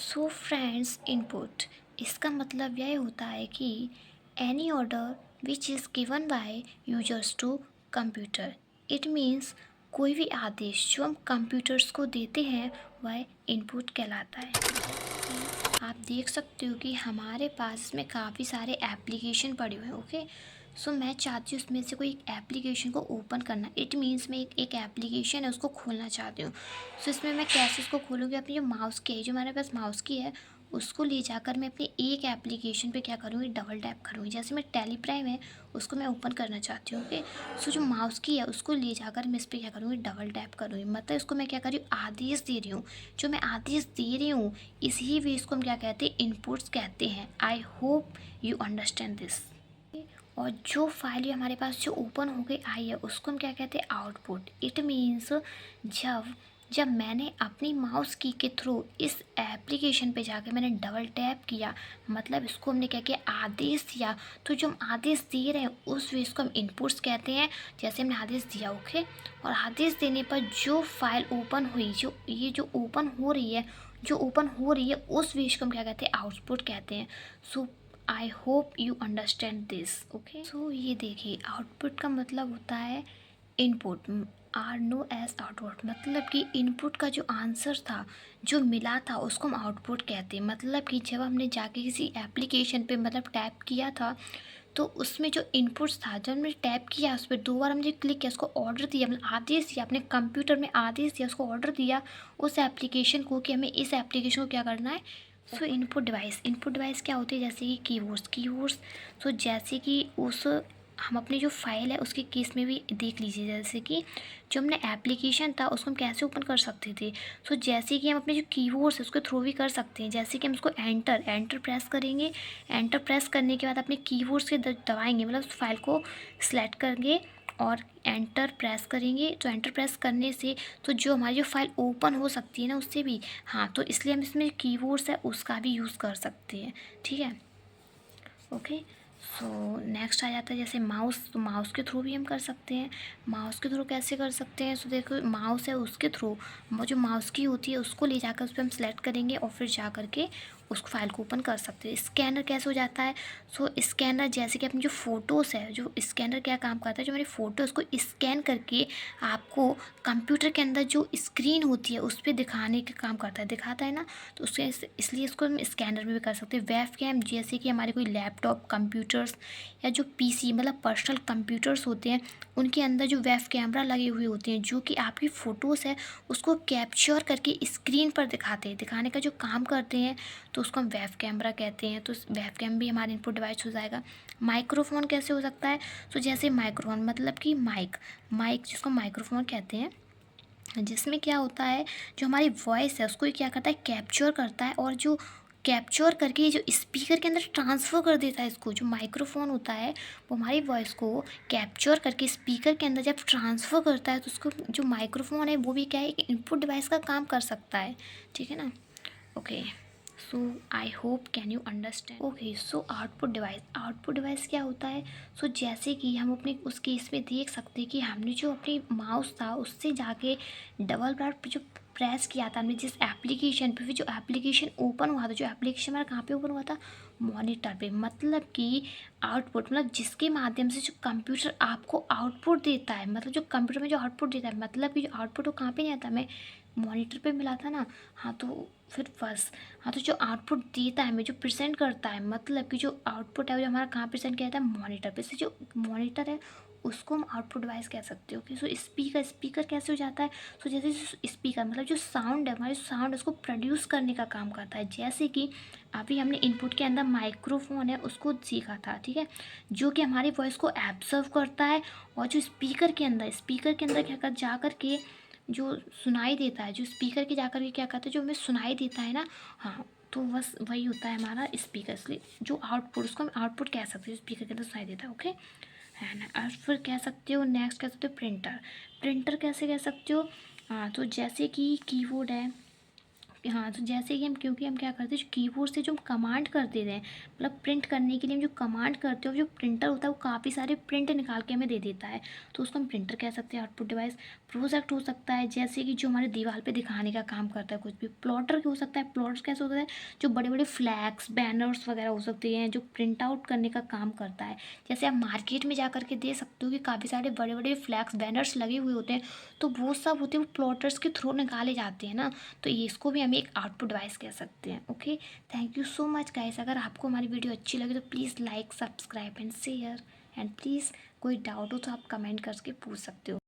So friends input इसका मतलब यह होता है कि any order which is given by users to computer. It means कोई भी आदेश जो हम कंप्यूटर्स को देते हैं वह इनपुट कहलाता है। आप देख सकते हो कि हमारे पास इसमें काफ़ी सारे एप्लीकेशन पड़े हुए हैं। ओके, सो मैं चाहती हूँ उसमें से कोई एक एप्लीकेशन को ओपन करना। इट मीन्स मैं एक एप्लीकेशन है उसको खोलना चाहती हूँ। सो इसमें मैं कैसे उसको खोलूँगी? अपनी जो माउस की है, जो हमारे पास माउस की है, उसको ले जाकर मैं अपनी एक एप्लीकेशन पे क्या करूँगी? डबल टैप करूँगी। जैसे मैं टेलीप्राइम है उसको मैं ओपन करना चाहती हूँ। ओके, सो जो माउस की है उसको ले जाकर मैं इस पर क्या करूँगी? डबल टैप करूँगी। मतलब इसको मैं क्या कर रही हूँ? आदेश दे रही हूँ। जो मैं आदेश दे रही हूँ इसी वेज को हम क्या कहते हैं? इनपुट्स कहते हैं। आई होप यू अंडरस्टैंड दिस। और जो फाइल ये हमारे पास जो ओपन हो गई आई है उसको हम क्या कहते हैं? आउटपुट। इट मीन्स जब जब मैंने अपनी माउस की के थ्रू इस एप्लीकेशन पे जाके मैंने डबल टैप किया, मतलब इसको हमने क्या किया? आदेश दिया। तो जो हम आदेश दे रहे हैं उस वेज को हम इनपुट्स कहते हैं। जैसे हमने आदेश दिया, ओके, और आदेश देने पर जो फाइल ओपन हुई, जो ओपन हो रही है उस वेज को हम क्या कहते हैं? आउटपुट कहते हैं। So I hope you understand this. Okay, so ये देखिए आउटपुट का मतलब होता है input. Are known as output, मतलब कि इनपुट का जो आंसर था जो मिला था उसको हम आउटपुट कहते हैं। मतलब कि जब हमने जाके किसी एप्लीकेशन पे मतलब टैप किया था तो उसमें जो इनपुट्स था, जब हमने टैप किया उस पर दो बार हमने क्लिक किया, उसको ऑर्डर दिया, मतलब आदेश दिया, अपने कंप्यूटर में आदेश दिया, उसको ऑर्डर दिया उस एप्लीकेशन को कि हमें इस एप्लीकेशन को क्या करना है। सो इनपुट डिवाइस क्या होती है? जैसे कि कीबोर्ड्स। सो जैसे कि उस हम अपनी जो फाइल है उसके केस में भी देख लीजिए। जैसे कि जो हमने एप्लीकेशन था उसको हम कैसे ओपन कर सकते थे। सो जैसे कि हम अपने जो कीबोर्ड्स है उसके थ्रू भी कर सकते हैं। जैसे कि हम उसको एंटर प्रेस करेंगे। एंटर प्रेस करने के बाद अपने कीबोर्ड्स के दबाएंगे, मतलब उस फाइल को सिलेक्ट करेंगे और एंटर प्रेस करेंगे। तो एंटर प्रेस करने से तो जो हमारी जो फाइल ओपन हो सकती है ना उससे भी, हाँ, तो इसलिए हम इसमें कीबोर्ड्स है उसका भी यूज़ कर सकते हैं। ठीक है, ओके। सो नेक्स्ट आ जाता है जैसे माउस। तो माउस के थ्रू भी हम कर सकते हैं। माउस के थ्रू कैसे कर सकते हैं? सो देखो माउस है उसके थ्रू जो माउस की होती है उसको ले जाकर उस पर हम सेलेक्ट करेंगे और फिर जा कर के उस फाइल को ओपन कर सकते हैं। स्कैनर कैसे हो जाता है? सो स्कैनर जैसे कि अपनी जो फ़ोटोज़ है, जो स्कैनर क्या काम करता है? जो हमारी फ़ोटोज़ को स्कैन करके आपको कंप्यूटर के अंदर जो स्क्रीन होती है उस पर दिखाने का काम करता है, दिखाता है ना। तो उसके इसलिए इसको हम स्कैनर में भी कर सकते हैं। वेब कैम जैसे कि हमारे कोई लैपटॉप कंप्यूटर्स या जो पीसी मतलब पर्सनल कंप्यूटर्स होते हैं उनके अंदर जो वेब कैमरा लगे हुए होते हैं जो कि आपकी फ़ोटोज़ है उसको कैप्चर करके स्क्रीन पर दिखाने का जो काम करते हैं, तो उसको हम वेब कैमरा कहते हैं। तो वेब कैम भी हमारा इनपुट डिवाइस हो जाएगा। माइक्रोफोन कैसे हो सकता है? तो जैसे माइक्रोफोन मतलब कि माइक जिसको माइक्रोफोन कहते हैं, जिसमें क्या होता है जो हमारी वॉइस है उसको ये क्या करता है? कैप्चर करता है और जो कैप्चर करके जो स्पीकर के अंदर ट्रांसफ़र कर देता है। इसको जो माइक्रोफोन होता है वो हमारी वॉइस को कैप्चर करके स्पीकर के अंदर जब ट्रांसफ़र करता है तो उसको जो माइक्रोफोन है वो भी क्या है? एक इनपुट डिवाइस का काम कर सकता है। ठीक है ना, okay. So I hope can you understand. Okay, so output device क्या होता है? सो जैसे कि हम अपने उस केस में देख सकते हैं कि हमने जो अपनी माउस था उससे जाके डबल बार जो प्रेस किया था हमने जिस एप्लीकेशन पे, फिर जो एप्लीकेशन ओपन हुआ था, जो एप्लीकेशन हमारा कहाँ पे ओपन हुआ था? मॉनिटर पे। मतलब कि आउटपुट मतलब जिसके माध्यम से जो कंप्यूटर आपको आउटपुट देता है, मतलब जो कंप्यूटर में जो आउटपुट देता है, मतलब कि जो आउटपुट वो कहाँ पे नहीं आता, हमें मॉनिटर पे मिला था ना। हाँ, तो फिर फर्स्ट, हाँ, तो जो आउटपुट देता है हमें, जो प्रेजेंट करता है, मतलब कि जो आउटपुट है वो जो हमारा कहाँ प्रेजेंट किया जाता है? मॉनिटर पे। से जो मॉनिटर है उसको हम आउटपुट डिवाइस कह सकते हो। ओके, सो स्पीकर कैसे हो जाता है? सो जैसे स्पीकर मतलब जो साउंड है, हमारे साउंड उसको प्रोड्यूस करने का काम करता है। जैसे कि अभी हमने इनपुट के अंदर माइक्रोफोन है उसको सीखा था, ठीक है, जो कि हमारी वॉइस को एब्जर्व करता है और जो स्पीकर के अंदर क्या कर जा कर के जो सुनाई देता है, जो स्पीकर के जाकर के क्या कहते हैं, जो हमें सुनाई देता है ना, हाँ, तो बस वही होता है हमारा स्पीकर। इसलिए जो आउटपुट उसको हम आउटपुट कह सकते हैं, स्पीकर के अंदर सुनाई देता है। ओके, है ना। और फिर कह सकते हो नेक्स्ट कह सकते हो प्रिंटर। प्रिंटर कैसे कह सकते हो? हाँ, तो जैसे कि कीबोर्ड है, हाँ, तो जैसे कि हम क्योंकि हम क्या करते हैं, जो कीबोर्ड से जो हम कमांड कर दे रहे हैं, मतलब प्रिंट करने के लिए हम जो कमांड करते हैं, जो प्रिंटर होता है वो काफ़ी सारे प्रिंट निकाल के हमें दे देता है, तो उसको हम प्रिंटर कह सकते हैं। आउटपुट डिवाइस प्रोजेक्ट हो सकता है, जैसे कि जो हमारे दीवार पे दिखाने का काम करता है कुछ भी। प्लॉटर हो सकता है, प्लॉट्स कैसे होता है, जो बड़े बड़े फ्लैग्स बैनर्स वगैरह हो सकते हैं, जो प्रिंट आउट करने का काम करता है। जैसे आप मार्केट में जा करके दे सकते हो कि काफ़ी सारे बड़े बड़े फ्लैग्स बैनर्स लगे हुए होते हैं, तो वो सब होते हैं वो प्लॉटर्स के थ्रू निकाले जाते हैं ना, तो ये इसको भी हम एक आउटपुट डिवाइस कह सकते हैं। Okay, thank you so much guys. अगर आपको हमारी वीडियो अच्छी लगी तो please like, subscribe and share, and please कोई डाउट हो तो आप कमेंट करके पूछ सकते हो।